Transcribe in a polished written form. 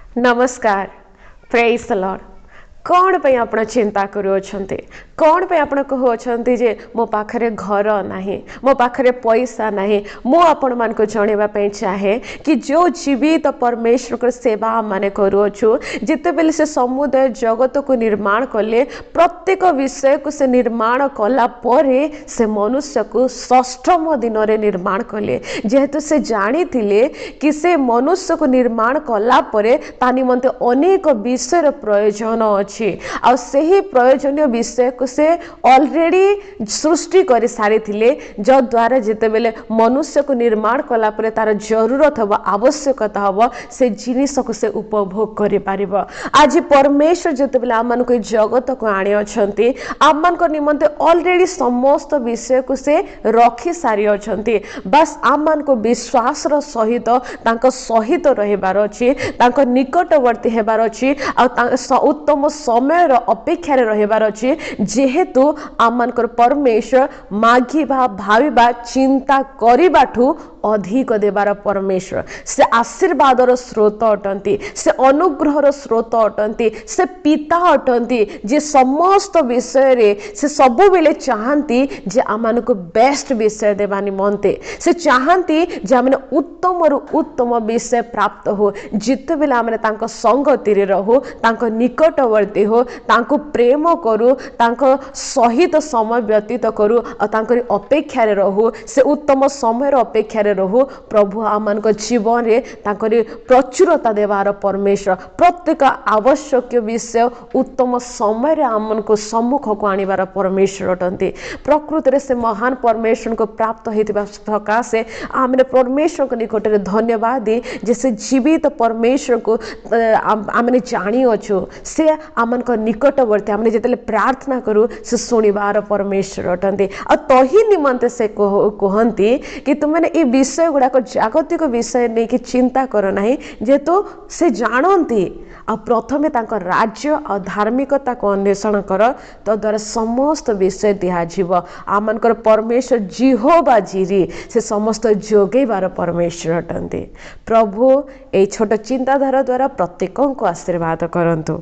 नमस्कार। Praise the Lord. कौन पे आपण चिंता करूछंती? कौन पे आपण कहउछंती जे मो पाखरे घर नाही, मो पाखरे पैसा नाही? मु आपण मान को जणेबा पे चाहे कि जो जीवित परमेश्वर को सेवा माने करूछु, जिते बेले से समुदाय जगत को निर्माण कले, प्रत्येक विषय को से निर्माण कला परे से मनुष्य को षष्ठम दिन रे निर्माण कले। जेहेतु से जानी थिले कि से मनुष्य को निर्माण कला परे ता निमंते अनेक विषय प्रयोजन अछि आ सही प्रयोजनीय विषय को से ऑलरेडी सृष्टि कर सारी थिले, जो द्वारा जेते बेले मनुष्य को निर्माण कला परे तार जरूरत हबो, आवश्यकता हबो, से जिनिस को से उपभोग करि पारिबो। आज परमेश्वर जेते बेले आमन को जगत को आनी अछंती, आमन को निमंते ऑलरेडी समस्त विषय को से रखी सारी अछंती। बस आमन को विश्वास रो सहित तांको सहित रहिबार अछि, तांको निकटवर्ती हेबार अछि आ उत्तम समय अपेक्षा रहिबार अछि। जेहेतु आमनकर परमेश्वर मागिबा भाविबा चिंता करिबाठू अधिक देवार परमेश्वर, से आशीर्वादर स्रोत अटंती, से अनुग्रहर स्रोत अटंती, से पिता अटंती, जे समस्त विषय रे से सबु बेले चाहंती जे आमन को बेस्ट विषय देवा निमंते। से चाहंती जे आमने उत्तम रु उत्तम विषय प्राप्त हो, जिते बेले आमने तांको संगति रे रहू, तांको निकटवर्ती हो, तांको प्रेम करू, तांको सहित समय व्यतीत करू और तांकरी अपेक्षा रे रहू, से उत्तम समय अपेक्षा रे रहू। प्रभु आमन को जीवन रे तांकरी प्रचुरता देवार परमेश्वर, प्रत्येक आवश्यक विषय उत्तम समय रे आमन को सम्मुख को आनिबार परमेश्वर अटंती। प्रकृति रे से महान परमेश्वर को प्राप्त होइतिबा सकाशे आमने परमेश्वर को निकट रे धन्यवाद दी, जैसे जीवित परमेश्वर को आमने जानी अछु, से आमन को निकटवर्ती आमने जेतले प्रार्थना करू से सुनिबार परमेश्वर अटंती। आ तही निमंते से कहंती कि तुमने ए विषय गुडा को जागतिक विषय नहीं कि चिंता करो नहीं, जेतु से जानती आ प्रथमे तांको राज्य और धार्मिकता को अन्वेषण कर, तो द्वारा समस्त विषय दिहाजिव। आमनकर परमेश्वर जिहोवा जिरी से समस्त जोगेबार परमेश्वर अटंती। प्रभु ए छोट चिंताधारा द्वारा प्रत्येक को आशीर्वाद करंतु।